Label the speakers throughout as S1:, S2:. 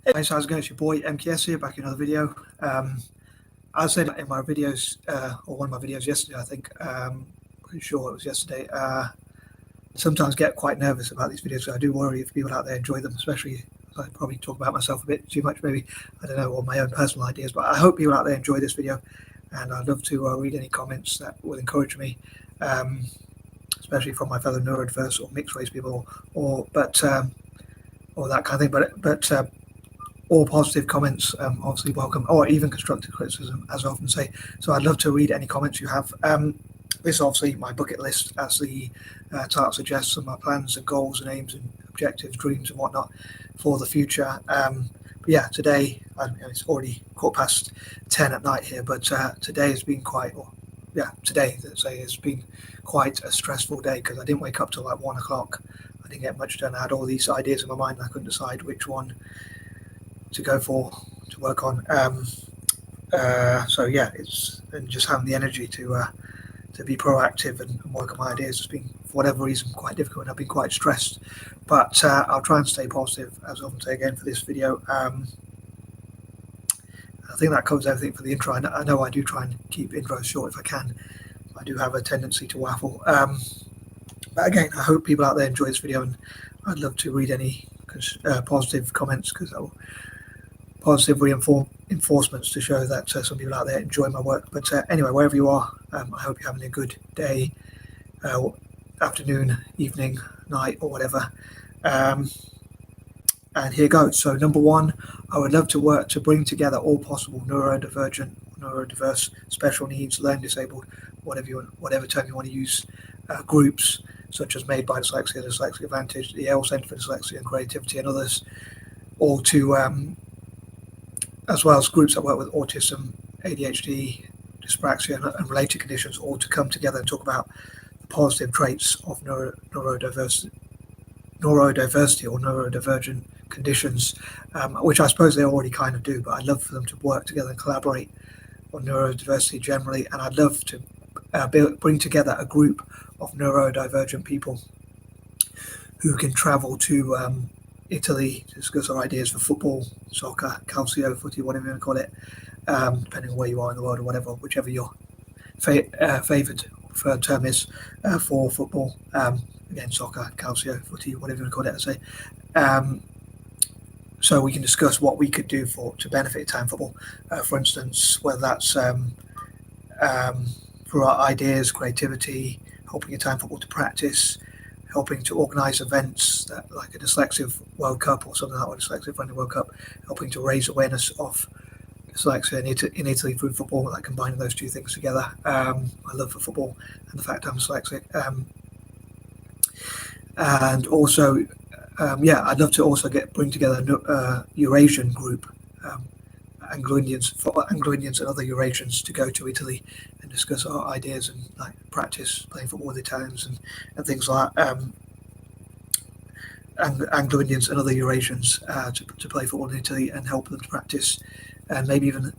S1: Hey guys, how's it going? It's your boy M.K.S here, back in another video. As I said in my videos, or one of my videos yesterday, I think, pretty sure it was yesterday, sometimes get quite nervous about these videos. So I do worry if people out there enjoy them, especially if I probably talk about myself a bit too much, maybe, I don't know, or my own personal ideas. But I hope people out there enjoy this video, and I'd love to read any comments that will encourage me, especially from my fellow neurodiverse or mixed race people, or that kind of thing. But all positive comments, obviously welcome, or even constructive criticism, as I often say. So I'd love to read any comments you have. This is obviously my bucket list, as the title suggests, and my plans and goals and aims and objectives, dreams and whatnot for the future. But yeah, today, it's already 10:15 at night here, but today has been today, let's say, has been quite a stressful day, because I didn't wake up till like 1 o'clock. I didn't get much done. I had all these ideas in my mind, and I couldn't decide which one to go for, to work on. So yeah, and just having the energy to be proactive and work on my ideas has been, for whatever reason, quite difficult, and I've been quite stressed. But I'll try and stay positive, as I often say again, for this video. I think that covers everything for the intro. I know I do try and keep intros short if I can. I do have a tendency to waffle. But again, I hope people out there enjoy this video, and I'd love to read any positive comments, because that will positive reinforcements to show that some people out there enjoy my work. But anyway, wherever you are, I hope you're having a good day, afternoon, evening, night, or whatever. And here goes. So number one, I would love to work to bring together all possible neurodivergent, neurodiverse, special needs, learning disabled, whatever term you want to use, groups such as Made by Dyslexia, Dyslexic Advantage, the Yale Centre for Dyslexia and Creativity, and others, all to as well as groups that work with autism, ADHD, dyspraxia, and related conditions, all to come together and talk about the positive traits of neurodiversity or neurodivergent conditions, which I suppose they already kind of do, but I'd love for them to work together and collaborate on neurodiversity generally. And I'd love to bring together a group of neurodivergent people who can travel to Italy to discuss our ideas for football, soccer, calcio, footy, whatever you want to call it, depending on where you are in the world, or whichever your favoured or preferred term is for football. Again, soccer, calcio, footy, whatever you want to call it, I say. So we can discuss what we could do to benefit Italian football, for instance, whether that's through our ideas, creativity, helping Italian football to practice, helping to organise events like a Dyslexia World Cup or something like that, or Dyslexia Friendly World Cup, helping to raise awareness of dyslexia in Italy through football, like combining those two things together. My love for football and the fact I'm dyslexic. And also, I'd love to also bring together a Eurasian group, Anglo-Indians and other Eurasians, to go to Italy and discuss our ideas and like practice playing football with Italians and things like that. Anglo-Indians and other Eurasians to play football in Italy and help them to practice, and maybe even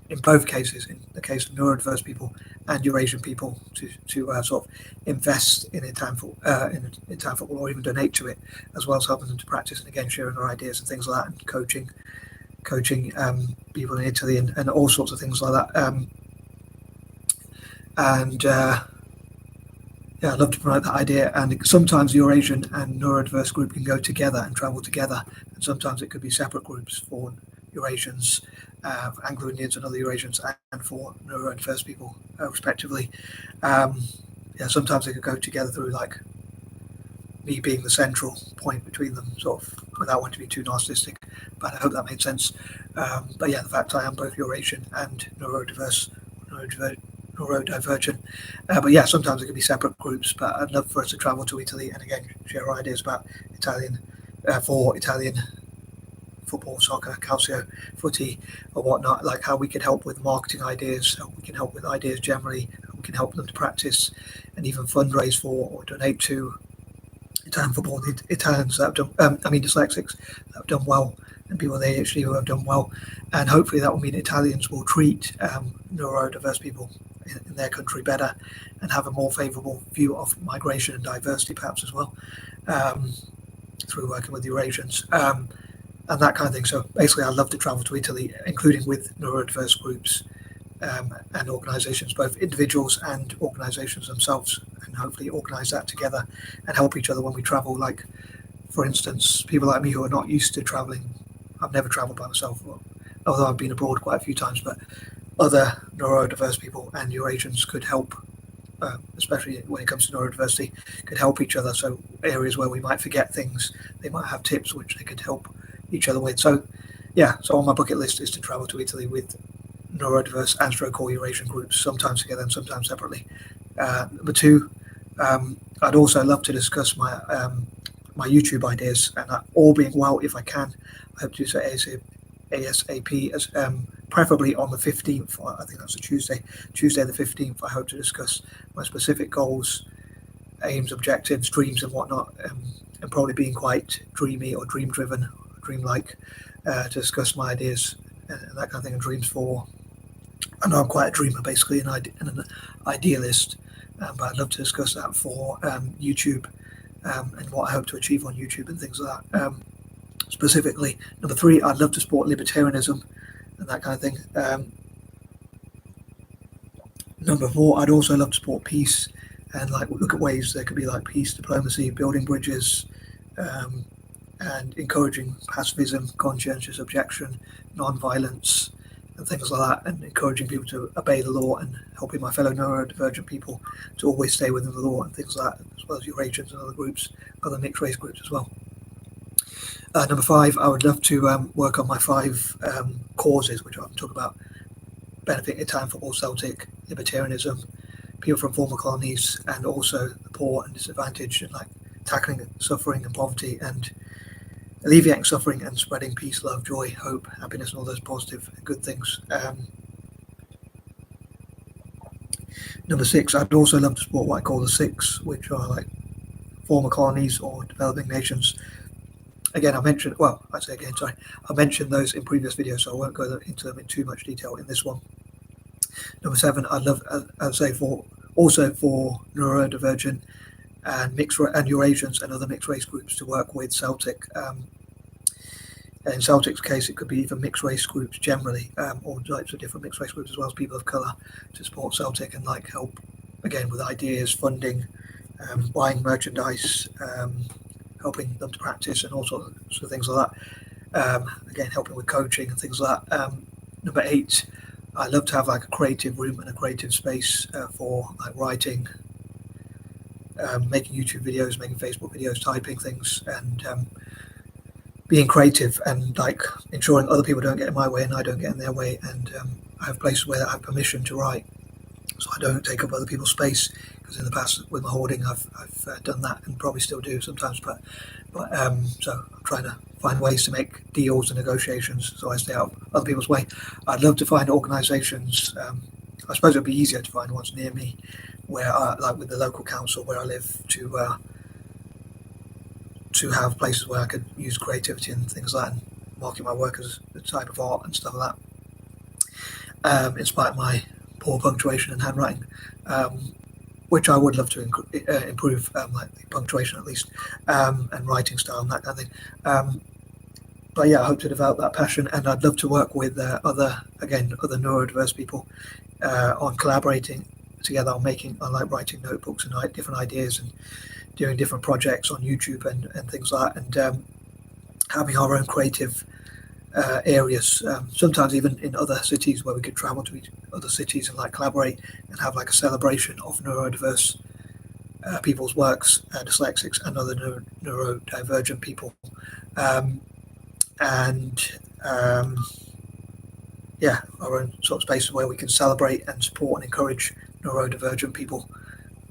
S1: in both cases, in the case of neurodiverse people and Eurasian people, to sort of invest in Italian football, or even donate to it, as well as helping them to practice, and again sharing our ideas and things like that, and coaching people in Italy and all sorts of things like that. I'd love to promote that idea. And sometimes the Eurasian and neurodiverse group can go together and travel together, and sometimes it could be separate groups for Eurasians, Anglo-Indians and other Eurasians, and for neurodiverse people, respectively. Sometimes they could go together through like me being the central point between them, sort of, without wanting to be too narcissistic, but I hope that made sense. But yeah, the fact I am both Eurasian and neurodivergent. But yeah, sometimes it could be separate groups, but I'd love for us to travel to Italy and again share our ideas about Italian football, soccer, calcio, footy, or whatnot, like how we can help with marketing ideas, how we can help with ideas generally, how we can help them to practice and even fundraise for or donate to Italian football, the Italians that have done, dyslexics that have done well, and people with ADHD who have done well. And hopefully that will mean Italians will treat neurodiverse people in their country better and have a more favourable view of migration and diversity perhaps as well, through working with Eurasians. and that kind of thing. So basically, I love to travel to Italy, including with neurodiverse groups and organisations, both individuals and organisations themselves, and hopefully organise that together and help each other when we travel. Like, for instance, people like me who are not used to travelling, I've never travelled by myself, although I've been abroad quite a few times, but other neurodiverse people and Eurasians could help, especially when it comes to neurodiversity, could help each other. So areas where we might forget things, they might have tips which they could help each other with. So yeah, so on my bucket list is to travel to Italy with neurodiverse and stroke or Eurasian groups, sometimes together and sometimes separately. Number two, I'd also love to discuss my YouTube ideas, and all being well, if I can, I hope to do so ASAP, as preferably on the 15th. I think that's a Tuesday the 15th. I hope to discuss my specific goals, aims, objectives, dreams and whatnot, and probably being quite dreamy or dream-driven, dream-like, to discuss my ideas and that kind of thing, and dreams for. I know I'm quite a dreamer, basically, and an idealist, but I'd love to discuss that for YouTube, and what I hope to achieve on YouTube and things like that. Specifically, number three, I'd love to support libertarianism and that kind of thing. Number four, I'd also love to support peace and like look at ways there could be like peace diplomacy, building bridges, and encouraging pacifism, conscientious objection, non-violence, and things like that, and encouraging people to obey the law and helping my fellow neurodivergent people to always stay within the law and things like that, as well as Eurasians and other groups, other mixed race groups as well. Number five, I would love to work on my 5 causes, which I'm talking about: benefiting Italian football, Celtic, libertarianism, people from former colonies, and also the poor and disadvantaged, and like tackling suffering and poverty and alleviating suffering and spreading peace, love, joy, hope, happiness, and all those positive and good things. Number 6, I'd also love to support what I call the 6, which are like former colonies or developing nations. Again, I mentioned those in previous videos, so I won't go into them in too much detail in this one. Number 7, I'd love, I'd say for neurodivergent and Eurasians and other mixed race groups to work with Celtic. In Celtic's case, it could be even mixed race groups generally, or types of different mixed race groups, as well as people of colour, to support Celtic and like help again with ideas, funding, buying merchandise, helping them to practice, and all sorts of things like that. Again, helping with coaching and things like that. Number 8, I love to have like a creative room and a creative space for like writing, making YouTube videos, making Facebook videos, typing things, and being creative, and like ensuring other people don't get in my way and I don't get in their way. And I have places where I have permission to write, so I don't take up other people's space. Because in the past with my hoarding, I've done that and probably still do sometimes. But so I'm trying to find ways to make deals and negotiations so I stay out of other people's way. I'd love to find organisations. I suppose it would be easier to find ones near me, where like with the local council where I live, to have places where I could use creativity and things like that, and market my work as a type of art and stuff like that. In spite of my poor punctuation and handwriting, which I would love to improve, like the punctuation at least, and writing style and that kind of thing. But yeah, I hope to develop that passion, and I'd love to work with other neurodiverse people on collaborating together on like writing notebooks and like different ideas and doing different projects on YouTube and things like that, and having our own creative areas, sometimes even in other cities, where we could travel to other cities and like collaborate and have like a celebration of neurodiverse people's works, dyslexics and other neurodivergent people, yeah, our own sort of spaces where we can celebrate and support and encourage neurodivergent people,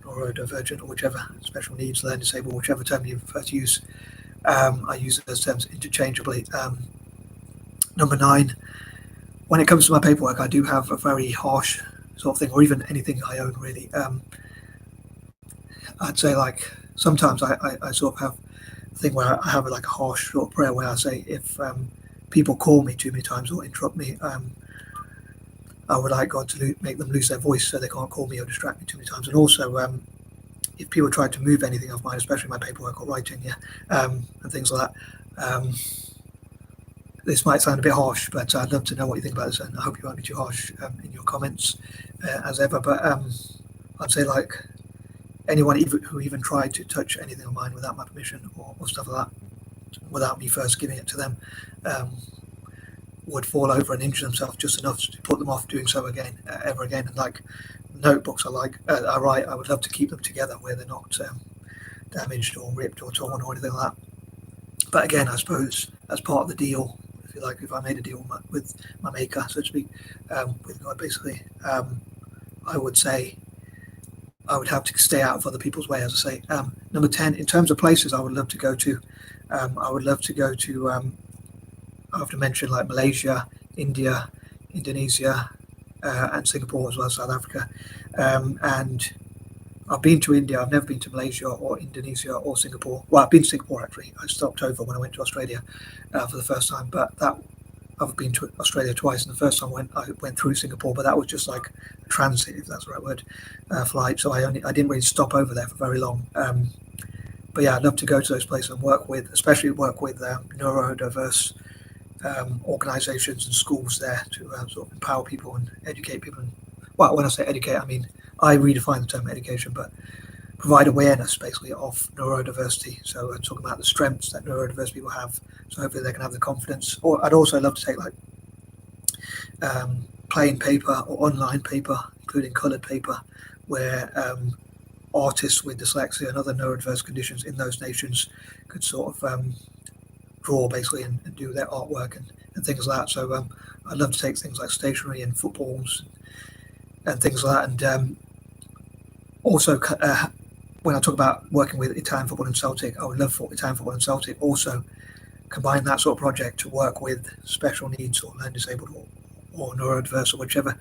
S1: neurodivergent or whichever, special needs, learning disabled, whichever term you prefer to use. I use those terms interchangeably. Number 9, when it comes to my paperwork, I do have a very harsh sort of thing, or even anything I own really. I'd say like sometimes I sort of have a thing where I have like a harsh sort of prayer where I say if people call me too many times or interrupt me, I would like God to make them lose their voice so they can't call me or distract me too many times. And also, if people try to move anything of mine, especially my paperwork or writing, and things like that, this might sound a bit harsh, but I'd love to know what you think about this, and I hope you won't be too harsh in your comments as ever. But I'd say, like, anyone who even tried to touch anything of mine without my permission or stuff like that, without me first giving it to them, would fall over and injure themselves just enough to put them off doing so again, ever again. And like notebooks I write, I would love to keep them together where they're not damaged or ripped or torn or anything like that. But again, I suppose as part of the deal, if you like, if I made a deal with my maker, so to speak, with God, basically, I would say I would have to stay out of other people's way, as I say. Number 10, in terms of places I would love to go to, I would love to go to, I have to mention, like Malaysia, India, Indonesia, and Singapore as well, South Africa. And I've been to India. I've never been to Malaysia or Indonesia or Singapore. Well, I've been to Singapore, actually. I stopped over when I went to Australia for the first time. But I've been to Australia twice, and the first time I went through Singapore, but that was just like a transit, if that's the right word, flight. So I didn't really stop over there for very long. But yeah, I'd love to go to those places and especially work with neurodiverse organisations and schools there to sort of empower people and educate people. And, well, when I say educate, I mean I redefine the term education, but provide awareness basically of neurodiversity. So I'm talking about the strengths that neurodiverse people have. So hopefully they can have the confidence. Or I'd also love to take like plain paper or online paper, including coloured paper, where artists with dyslexia and other neurodiverse conditions in those nations could sort of draw basically and do their artwork and things like that. So I'd love to take things like stationery and footballs and things like that. And also, when I talk about working with Italian football and Celtic, I would love for Italian football and Celtic also combine that sort of project to work with special needs or learning disabled or neurodiverse or whichever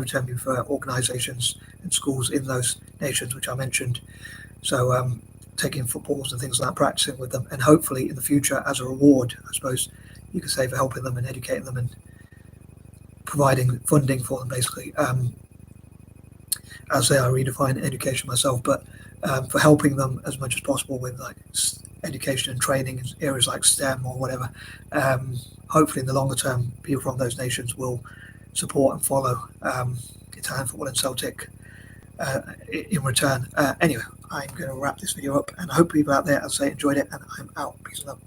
S1: term you prefer, organisations and schools in those nations which I mentioned. So taking footballs and things like that, practicing with them, and hopefully in the future as a reward, I suppose you could say, for helping them and educating them and providing funding for them basically. As I say, I redefine education myself, but for helping them as much as possible with like education and training in areas like STEM or whatever. Hopefully in the longer term, people from those nations will support and follow Italian football and Celtic in return. Anyway, I'm going to wrap this video up, and I hope people out there, as I say, enjoyed it, and I'm out. Peace and love.